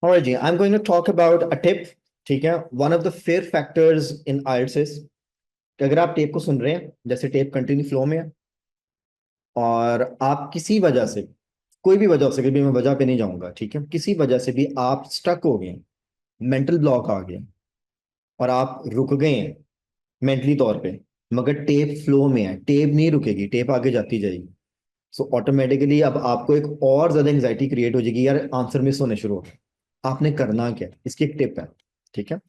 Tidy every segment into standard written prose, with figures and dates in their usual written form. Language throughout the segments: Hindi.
Alright ji, I'm going to talk about a tip. ठीक है, one of the fear factors in IELTS is कि अगर आप टेप को सुन रहे हैं, जैसे टेप कंटिन्यू फ्लो में है और आप किसी वजह से, कोई भी वजह हो सकती है, मैं वजह पे नहीं जाऊंगा, ठीक है, किसी वजह से भी आप स्टक हो गए, मेंटल ब्लॉक आ गया और आप रुक गए हैं मेंटली तौर पे, मगर टेप फ्लो में है, टेप नहीं रुकेगी, टेप आगे जाती जाएगी। सो ऑटोमेटिकली अब आपको एक और ज्यादा एंग्जाइटी क्रिएट हो जाएगी, यार आंसर मिस होने शुरू हो गए। आपने करना क्या है? इसकी एक टिप है, ठीक है।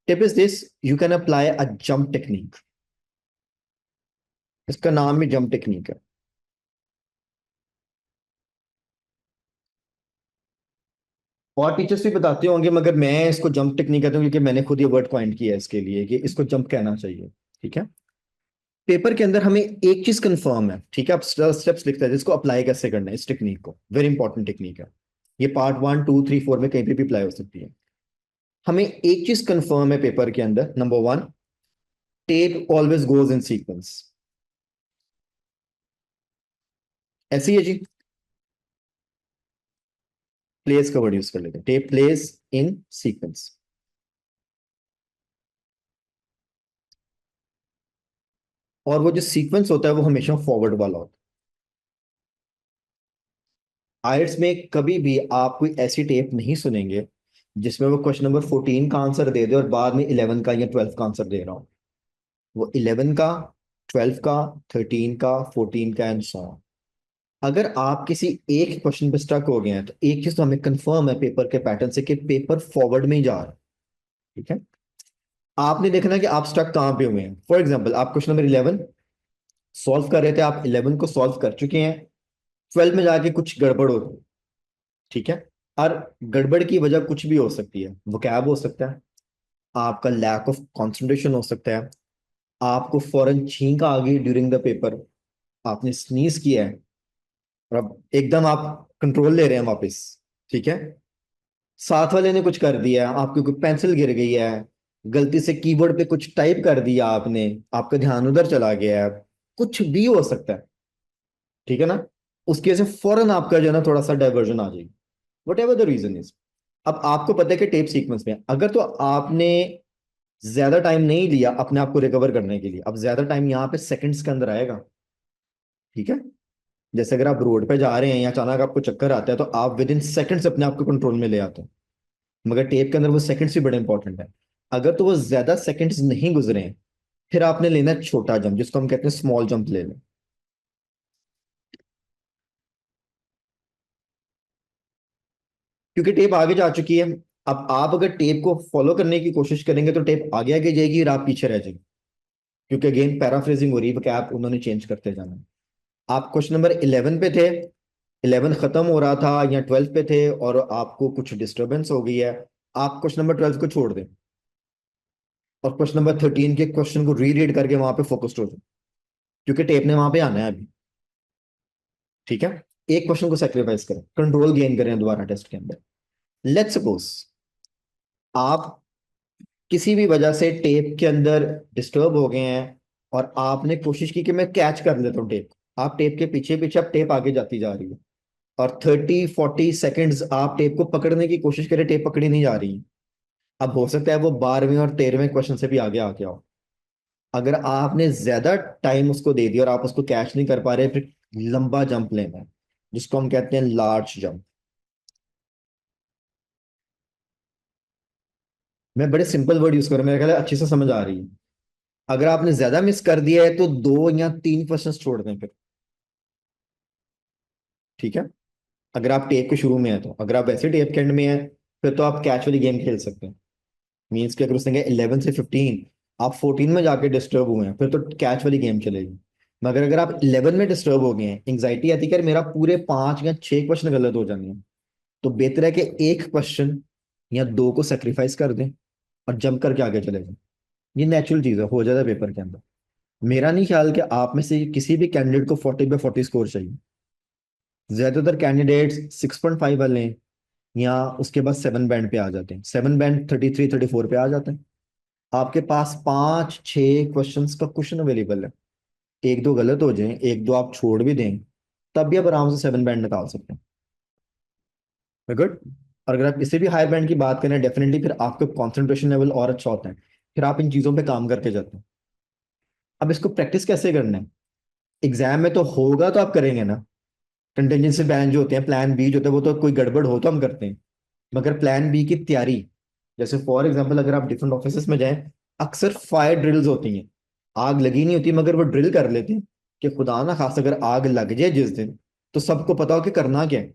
Tip is this, you can apply a jump technique. इसका नाम ही जंप टेक्निक है। और टीचर्स भी बताते होंगे, मगर मैं इसको जंप टेक्निक कहता हूँ क्योंकि मैंने खुद ये वर्ड कॉइंट किया है इसके लिए कि इसको जंप कहना चाहिए, ठीक है। पेपर के अंदर हमें एक चीज कंफर्म है, ठीक है, आप स्टेप्स लिखते हैं, इसको अप्लाई कैसे करना है, इस टेक्निक को, वेरी इंपॉर्टेंट टेक्निक है। ये पार्ट 1 2 3 4 में कहीं पे भी अप्लाई हो सकती है। हमें एक चीज कंफर्म है पेपर के अंदर, number one, tape always goes in sequence. ऐसी ही है जी, प्लेस का वर्ड यूज कर लेते हैं, टेप प्लेस इन सीक्वेंस। और वो जो सीक्वेंस होता है वो हमेशा फॉरवर्ड वाला होता है। आयट्स में कभी भी आप कोई ऐसी टेप नहीं सुनेंगे जिसमें वो क्वेश्चन नंबर 14 का आंसर दे दे और बाद में 11 का या 12 का आंसर दे रहा हो। वो 11 का, 12 का, 13 का, 14 का एंड सो ऑन। अगर आप किसी एक क्वेश्चन पे स्टक हो गए हैं तो एक चीज तो हमें कंफर्म है पेपर के पैटर्न से कि पेपर फॉरवर्ड में ही जा रहा है, ठीक है। आपने देखना कि आप स्टक कहाँ पे हुए हैं। फॉर एग्जाम्पल, आप क्वेश्चन नंबर 11 सॉल्व कर रहे थे, आप 11 को सॉल्व कर चुके हैं, 12 में जाके कुछ गड़बड़ हो गई, ठीक है। और गड़बड़ की वजह कुछ भी हो सकती है, वोकैब हो सकता है, आपका लैक ऑफ कंसंट्रेशन हो सकता है, आपको फौरन छींक आ गई ड्यूरिंग द पेपर, आपने स्नीज किया है और अब एकदम आप कंट्रोल ले रहे हैं वापस, ठीक है। साथ वाले ने कुछ कर दिया, आपकी कोई पेंसिल गिर गई है, गलती से कीबोर्ड पे कुछ टाइप कर दिया आपने, आपका ध्यान उधर चला गया है, कुछ भी हो सकता है, ठीक है ना। उसकी वजह से फौरन आपका जो है ना थोड़ा सा डाइवर्जन आ जाएगी, whatever the reason is. अब आपको पता है कि टेप सीक्वेंस में है। अगर तो आपने ज्यादा टाइम नहीं लिया अपने आप को रिकवर करने के लिए, अब ज्यादा टाइम यहाँ पे सेकंड्स के अंदर आएगा, ठीक है। जैसे अगर आप रोड पे जा रहे हैं या अचानक आपको चक्कर आता है तो आप विद इन सेकंड्स अपने आप को कंट्रोल में ले आते हैं, मगर टेप के अंदर वो सेकंड्स भी बड़े इंपॉर्टेंट है। अगर तो वो ज्यादा सेकंड्स नहीं गुजरे हैं, फिर आपने लेना है छोटा जंप, जिसको हम कहते हैं स्मॉल जंप ले लें, क्योंकि टेप आगे जा चुकी है। अब आप अगर टेप को फॉलो करने की कोशिश करेंगे तो टेप आगे आगे जाएगी और आप पीछे रह जाएंगे, क्योंकि अगेन पैराफ्रेजिंग हो रही है, कैप उन्होंने चेंज करते जाना है। आप क्वेश्चन नंबर 11 पे थे, 11 खत्म हो रहा था या 12 पे थे और आपको कुछ डिस्टरबेंस हो गई है, आप क्वेश्चन नंबर 12 को छोड़ दें और क्वेश्चन नंबर 13 के क्वेश्चन को रीरीड करके वहां पे फोकस्ड हो जाए, क्योंकि टेप ने वहां पे आना है अभी, ठीक है। एक क्वेश्चन को सेक्रीफाइस करें, कंट्रोल गेन करें दोबारा टेस्ट के अंदर। लेट्स सपोज आप किसी भी वजह से टेप के अंदर डिस्टर्ब हो गए हैं और आपने कोशिश की कि मैं कैच कर लेता हूँ टेप को। आप टेप के पीछे पीछे, अब टेप आगे जाती जा रही है और 30 40 सेकेंड्स आप टेप को पकड़ने की कोशिश करें, टेप पकड़ी नहीं जा रही। अब हो सकता है वो 12वें और 13वें क्वेश्चन से भी आगे आ गया हो। अगर आपने ज्यादा टाइम उसको दे दिया और आप उसको कैच नहीं कर पा रहे, फिर लंबा जंप लेना है, जिसको हम कहते हैं लार्ज जंप। मैं बड़े सिंपल वर्ड यूज करूँ, मेरे ख्याल है अच्छे से समझ आ रही है। अगर आपने ज्यादा मिस कर दिया है तो 2 या 3 क्वेश्चन छोड़ दें फिर, ठीक है। अगर आप टेप के शुरू में है तो, अगर आप वैसे टेप के एंड में है फिर तो आप कैच वाली गेम खेल सकते हैं। मीन्स कि अगर उसने कहा 11 से 15, आप 14 में जाके डिस्टर्ब हुए हैं, फिर तो कैच वाली गेम चलेगी। मगर अगर आप 11 में डिस्टर्ब हो गए हैं, एंग्जाइटी आती है कि यार मेरा पूरे 5 या 6 क्वेश्चन गलत हो जाने हैं, तो बेहतर है कि एक क्वेश्चन या दो को सेक्रीफाइस कर दें और जंप करके आगे चले जाएं। ये नेचुरल चीज है, हो जाता है पेपर के अंदर। मेरा नहीं ख्याल कि आप में से किसी भी कैंडिडेट को 40/40 स्कोर चाहिए। ज्यादातर कैंडिडेट्स 6.5 वाले हैं या उसके बाद 7 बैंड पे आ जाते हैं, 7 बैंड 33 34 पे आ जाते हैं। आपके पास 5 6 क्वेश्चन का क्वेश्चन अवेलेबल है, एक दो गलत हो जाएं, एक दो आप छोड़ भी दें, तब भी आप आराम से 7 बैंड निकाल सकते हैं। गुड। और अगर आप इससे भी हायर बैंड की बात करें डेफिनेटली फिर आपका कंसंट्रेशन लेवल और अच्छा होता है, फिर आप इन चीज़ों पे काम करके जाते हैं। अब इसको प्रैक्टिस कैसे करना है? एग्जाम में तो होगा तो आप करेंगे ना। कंटिजेंसी प्लान जो होते हैं, प्लान बी जो होते हैं, वो तो कोई गड़बड़ हो तो हम करते हैं, मगर प्लान बी की तैयारी, जैसे फॉर एग्जांपल अगर आप डिफरेंट ऑफिसेस में जाएं, अक्सर फायर ड्रिल्स होती हैं। आग लगी नहीं होती मगर वो ड्रिल कर लेते हैं कि खुदा ना खास अगर आग लग जाए जिस दिन, तो सबको पता हो कि करना क्या है।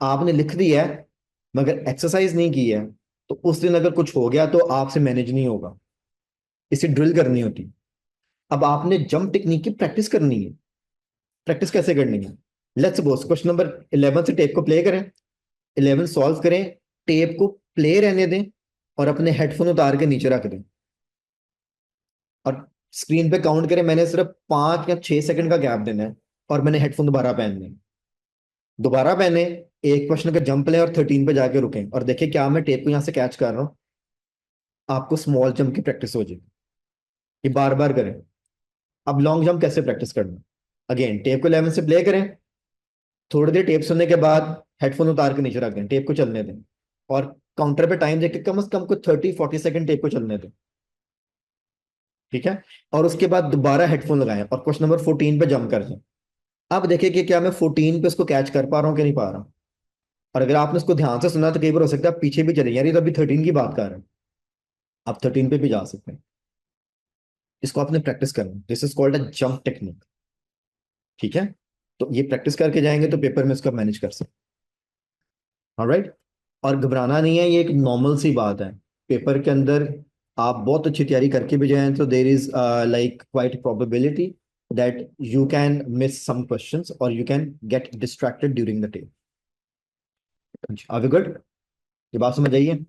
आपने लिख दिया है मगर एक्सरसाइज नहीं की है, तो उस दिन अगर कुछ हो गया तो आपसे मैनेज नहीं होगा। इसे ड्रिल करनी होती। अब आपने जंप टेक्निक की प्रैक्टिस करनी है। प्रैक्टिस कैसे करनी है? लेट्स सपोज क्वेश्चन नंबर 11 से टेप को प्ले करें, 11 सॉल्व करें, टेप को प्ले रहने दें और अपने हेडफोन उतार के नीचे रख दें और स्क्रीन पे काउंट करें। मैंने सिर्फ 5 या 6 सेकंड का गैप देना है और मैंने हेडफोन दोबारा पहनने हैं। दोबारा पहने, एक क्वेश्चन का जंप लें और 13 पे जाके रुकें और देखें क्या मैं टेप को यहाँ से कैच कर रहा हूँ। आपको स्मॉल जंप की प्रैक्टिस हो जाएगी। ये बार बार करें। अब लॉन्ग जंप कैसे प्रैक्टिस करना? अगेन टेप को 11 से प्ले करें, थोड़ी देर टेप सुनने के बाद हेडफोन उतार के नीचे रख दें, टेप को चलने दें और काउंटर पे टाइम देके कम से कम कुछ 30-40 सेकंड टेप को चलने दें। ठीक है? और उसके बाद दोबारा हेडफोन लगाएं और क्वेश्चन नंबर 14 पे जंप कर जाएं। अब देखिए कि क्या मैं 14 पे उसको कैच कर पा रहा हूँ कि नहीं पा रहा हूँ। और अगर आपने उसको ध्यान से सुना तो कई बार हो सकता है आप पीछे भी चले यार, ये तो अभी 13 की बात कर रहे हैं, आप 13 पे भी जा सकते हैं। इसको आपने प्रैक्टिस करना, this is called a jump technique. ठीक है? तो ये प्रैक्टिस करके जाएंगे तो पेपर में इसको मैनेज कर सकते हैं। ऑलराइट? और घबराना नहीं है, ये एक नॉर्मल सी बात है। पेपर के अंदर आप बहुत अच्छी तैयारी करके भी जाएं तो there is like quite probability that you can miss some questions और you can get distracted during the day. Are we good? ये बात समझ आइए?